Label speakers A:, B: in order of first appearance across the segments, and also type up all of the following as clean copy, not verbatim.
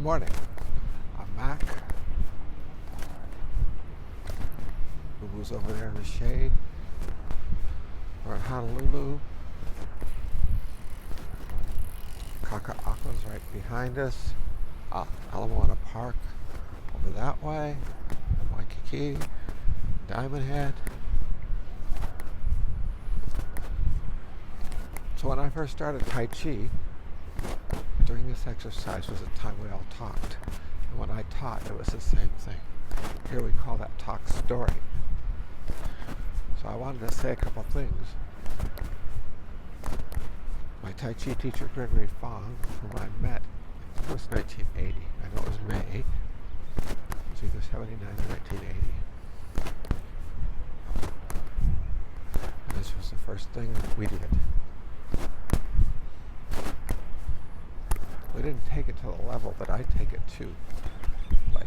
A: Good morning. I'm Mac. Boo-Boo's over there in the shade. We're in Honolulu. Kaka'aka's right behind us. Alamoana Park over that way. Waikiki. Diamond Head. So when I first started Tai Chi, during this exercise was a time we all talked. And when I taught, it was the same thing. Here we call that talk story. So I wanted to say a couple things. My Tai Chi teacher, Gregory Fong, whom I met, I think it was 1980. I know it was May. It was either 79 or 1980. And this was the first thing we did. We didn't take it to the level that I take it to. Like,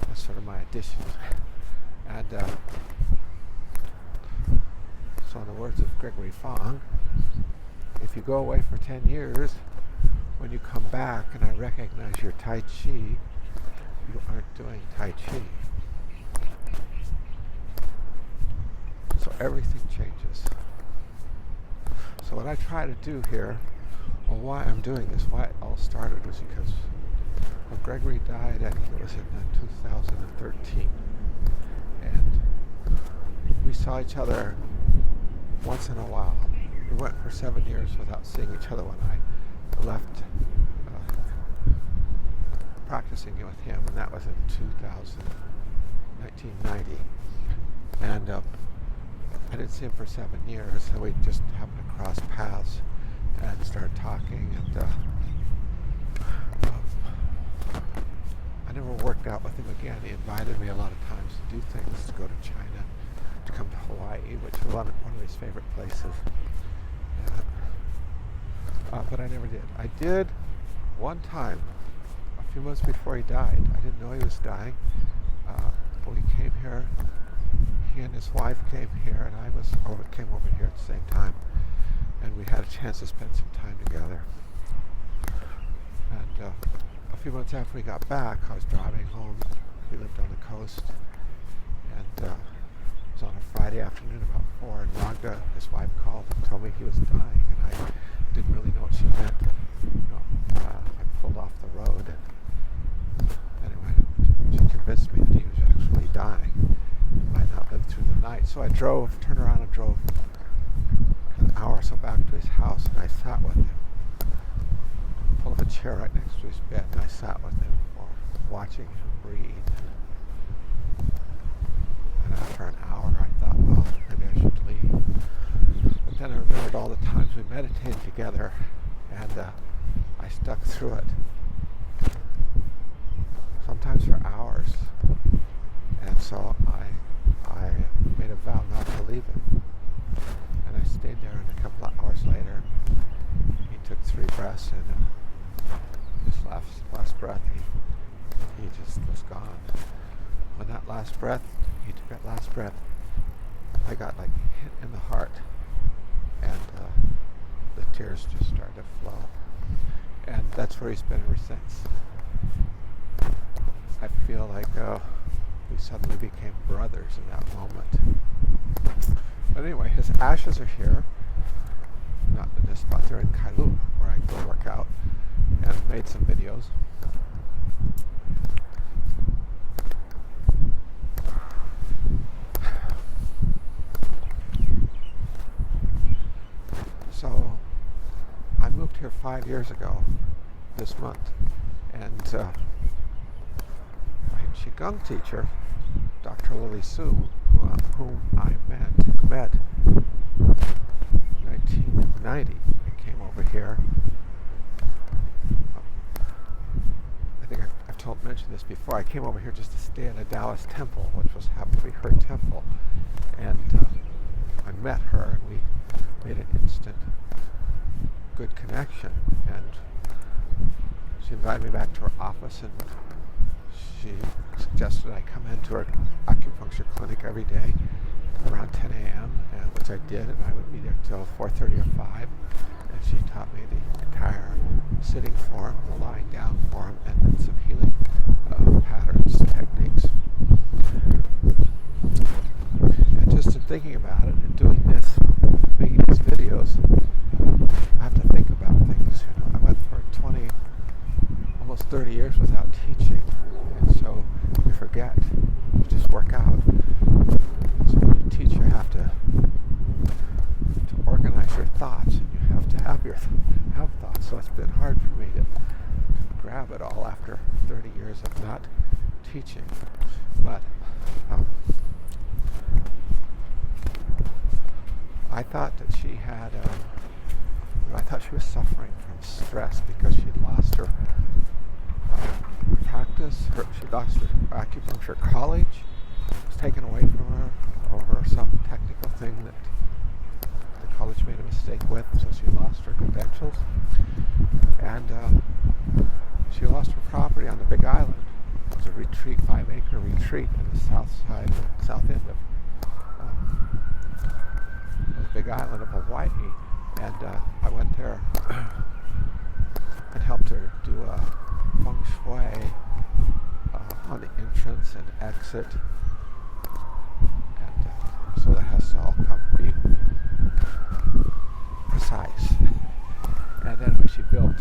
A: that's sort of my addition. And so in the words of Gregory Fong, if you go away for 10 years, when you come back and I recognize your Tai Chi, you aren't doing Tai Chi. So everything changes. So what I try to do here, or why I'm doing this, why it all started was because when Gregory died, I think it was in 2013. And we saw each other once in a while. We went for 7 years without seeing each other when I left practicing with him, and that was in 1990. And I didn't see him for 7 years, so we just happened to cross paths and started talking. And I never worked out with him again. He invited me a lot of times to do things, to go to China, to come to Hawaii, which was one of his favorite places. But I never did. I did one time, a few months before he died. I didn't know he was dying. But we came here. He and his wife came here, and I came over here at the same time, and we had a chance to spend some time together. And a few months after we got back, I was driving home. We lived on the coast, and it was on a Friday afternoon about 4, and Rhonda, his wife, called and told me he was dying, and I didn't really know what she meant. I pulled off the road, and anyway, she convinced me that he was actually dying. Might not live through the night. So I turned around and drove an hour or so back to his house, and I sat with him. Pulled up a chair right next to his bed, and I sat with him for watching him breathe. And after an hour, I thought, well, maybe I should leave. But then I remembered all the times we meditated together, and I stuck through it. Sometimes for hours. And so I made a vow not to leave him. And I stayed there, and a couple of hours later, he took 3 breaths, and this last breath, he just was gone. When that last breath, he took that last breath, I got like hit in the heart, and the tears just started to flow. And that's where he's been ever since. I feel like we suddenly became brothers in that moment. But anyway, his ashes are here, not in this spot, they're in Kailua, where I go work out, and made some videos. So, I moved here 5 years ago this month, and my Qigong teacher, Dr. Lily Sue, whom I met in 1990. I came over here. I think I've mentioned this before. I came over here just to stay at a Taoist temple, which happened to be her temple. And I met her, and we made an instant good connection. And she invited me back to her office, and she suggested I come into her acupuncture clinic every day around 10 a.m., which I did, and I would be there till 4:30 or 5. And she taught me the entire sitting form, the lying down form, and then some healing patterns, techniques. And just in thinking about it and doing this, making these videos, I have to think about things. I went for 20, almost 30 years without teaching, and so you forget. You just work out. So when you teach, you have to organize your thoughts, and you have to have thoughts. So it's been hard for me to grab it all after 30 years of not teaching. But I thought that she had, I thought she was suffering from stress because she'd lost her practice. She lost her acupuncture college. It was taken away from her over some technical thing that the college made a mistake with, so she lost her credentials. And she lost her property on the Big Island. It was a retreat, 5-acre retreat in the south end of the Big Island of Hawaii. And I went there and helped her do a feng shui on the entrance and exit. And so that has to all be precise. And anyway, she built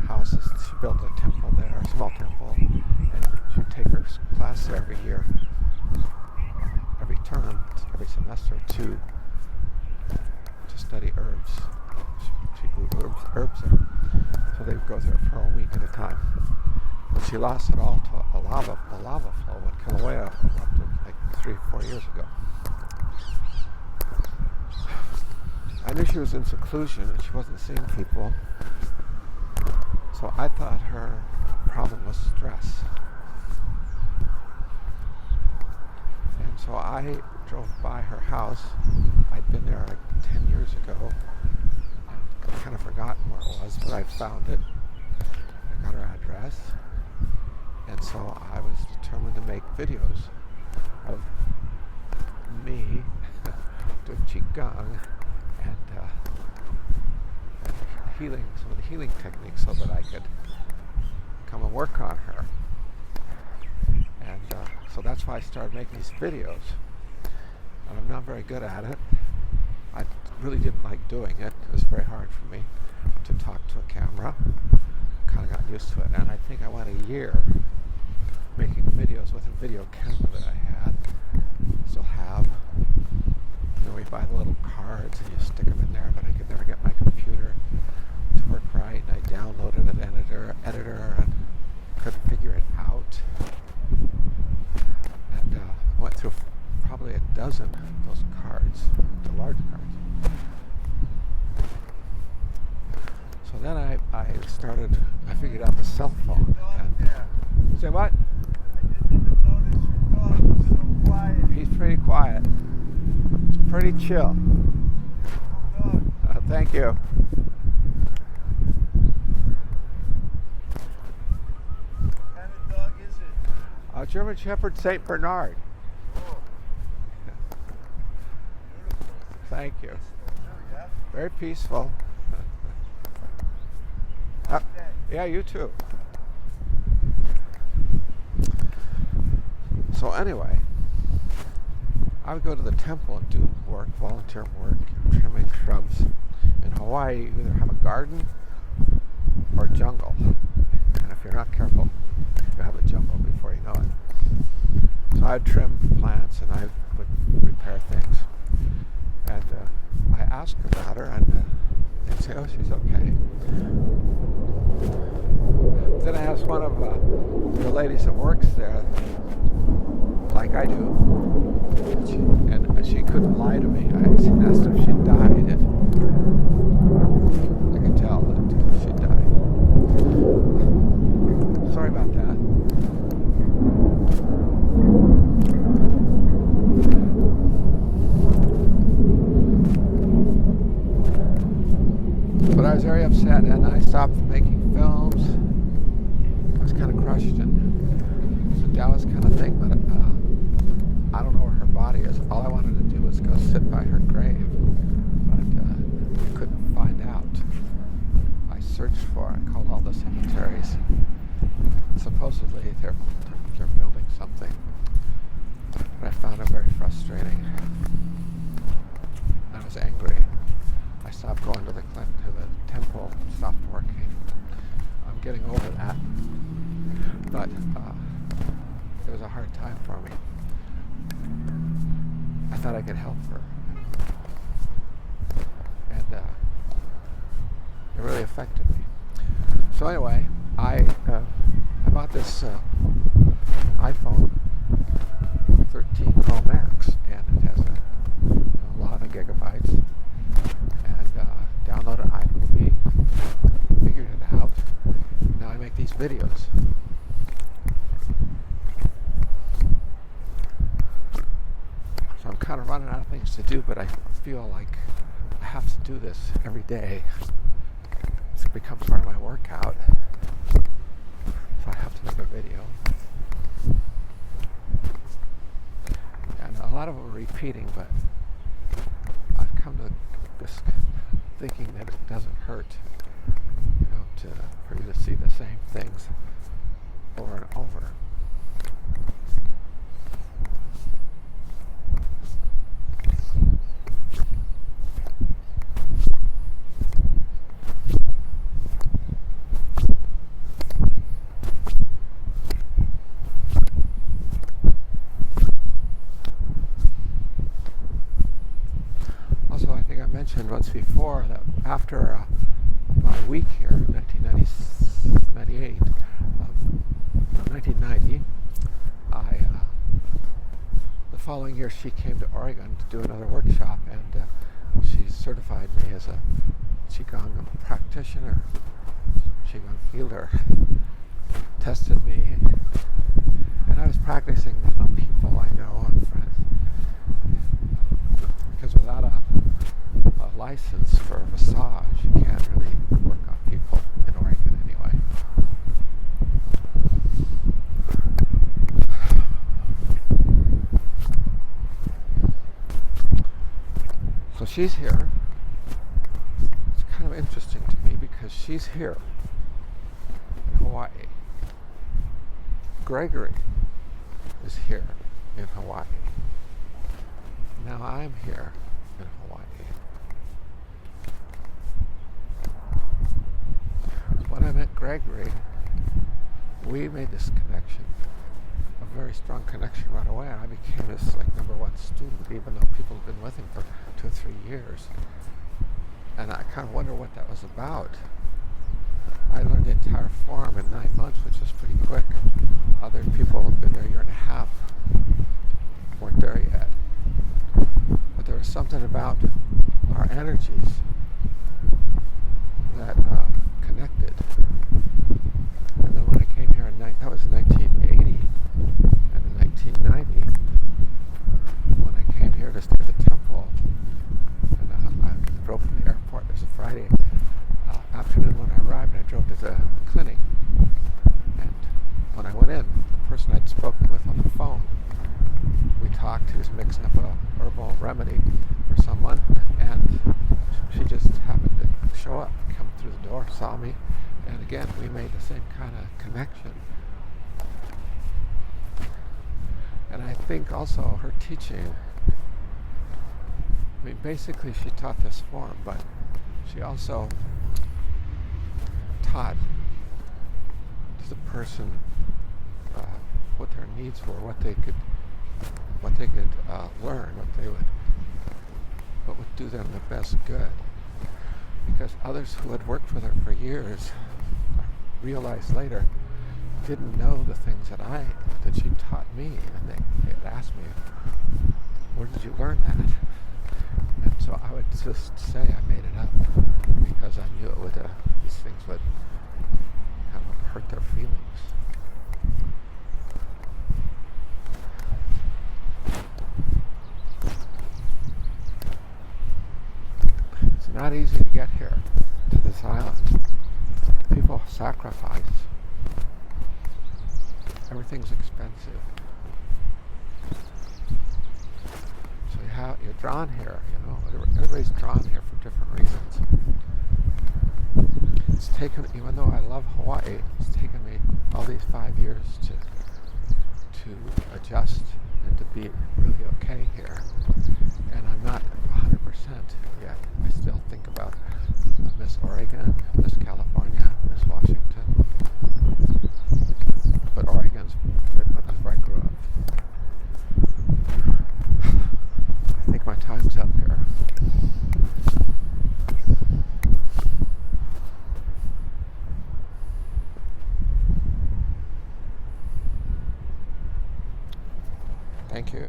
A: houses. She built a temple there, a small temple, and she'd take her class there every year, every term, every semester to study herbs. She grew herbs there, so they would go there for a week at a time. But she lost it all to a lava flow in Kilauea up to like 3 or 4 years ago. I knew she was in seclusion and she wasn't seeing people, so I thought her problem was stress. And so I drove by her house. I'd been there like 10 years ago. I'd kind of forgotten where it was, but I found it. I got her address. And so I was determined to make videos of me doing Qigong and healing, some of the healing techniques, so that I could come and work on her. And so that's why I started making these videos. And I'm not very good at it. I really didn't like doing it. It was very hard for me to talk to a camera. Kind of got used to it. And I think I went a year making videos with a video camera that I had, still have. We buy the little cards and you stick them in there, but I could never get my computer to work right. And I downloaded an editor and couldn't figure it out. And went through probably a dozen of those cards, the large cards. So then I figured out the cell phone. And, say what?
B: I didn't even notice your dog was so quiet.
A: He's pretty quiet. He's pretty chill. Thank you.
B: What kind of dog is it?
A: A German Shepherd St. Bernard.
B: Oh. Beautiful.
A: Thank you.
B: Yeah.
A: Very peaceful. Yeah, you too. So anyway, I would go to the temple and do work, volunteer work, trimming shrubs. In Hawaii, you either have a garden or jungle. And if you're not careful, you'll have a jungle before you know it. So I'd trim plants and I would repair things. And I asked about her and they'd say, oh, she's okay. Then I asked one of the ladies that works there, like I do, and she couldn't lie to me. I asked her if she died, and I could tell that she died. Sorry about that. But I was very upset, and I stopped making films. I was kind of crushed, and it's a Taoist kind of thing, but I don't know where her body is. All I wanted to do was go sit by her grave, but I couldn't find out. searched for. I called all the cemeteries. Supposedly they're building something, but I found it very frustrating. I was angry. I stopped going to the temple, stopped working. I'm getting over that, but it was a hard time for me. I thought I could help her, and it really affected me. So anyway, I bought this iPhone 13 Pro Max, and it has a lot of gigabytes, and downloaded iMovie, figured it out. Now I make these videos. So I'm kind of running out of things to do, but I feel like I have to do this every day. It's become part of my workout. So I have to make a video. And a lot of them are repeating, but I've come to this thinking that it doesn't hurt, for you to see the same things over and over. Also, I think I mentioned once before that after about a week here in 1990, the following year she came to Oregon to do another workshop, and she certified me as a Qigong practitioner, Qigong healer, tested me, and I was practicing on people I know and friends, because without a license for a massage, you can't really work on people in Oregon anyway. So she's here. It's kind of interesting to me because she's here in Hawaii. Gregory is here in Hawaii. Now I'm here in Hawaii. When I met Gregory, we made this connection, a very strong connection right away, and I became his #1 student, even though people have been with him for 2 or 3 years. And I kind of wonder what that was about. I learned the entire form in 9 months, which is pretty quick. Other people have been there a year and a half, weren't there yet. But there was something about our energies that connected. And then when I came here that was in 1980, and in 1990, when I came here to stay at the temple, and I drove from the airport. It was a Friday afternoon when I arrived, and I drove to the clinic. And when I went in, the person I'd spoken with on the phone, we talked. He was mixing up a herbal remedy for someone, and she just happened to show up, come through the door, saw me, and again, we made the same kind of connection. And I think also her teaching, basically she taught this form, but she also taught to the person what their needs were, what they could learn, what would do them the best good. Because others who had worked with her for years realized later didn't know the things that she taught me, and they had asked me, "Where did you learn that?" And so I would just say I made it up because I knew these things would kind of hurt their feelings. It's not easy to get here to this island. People sacrifice. Everything's expensive. So you're drawn here, Everybody's drawn here for different reasons. it's taken, even though I love Hawaii, it's taken me all these 5 years to adjust and to be really okay here. And I'm not 100% yet. I still think about Miss Oregon, Miss California.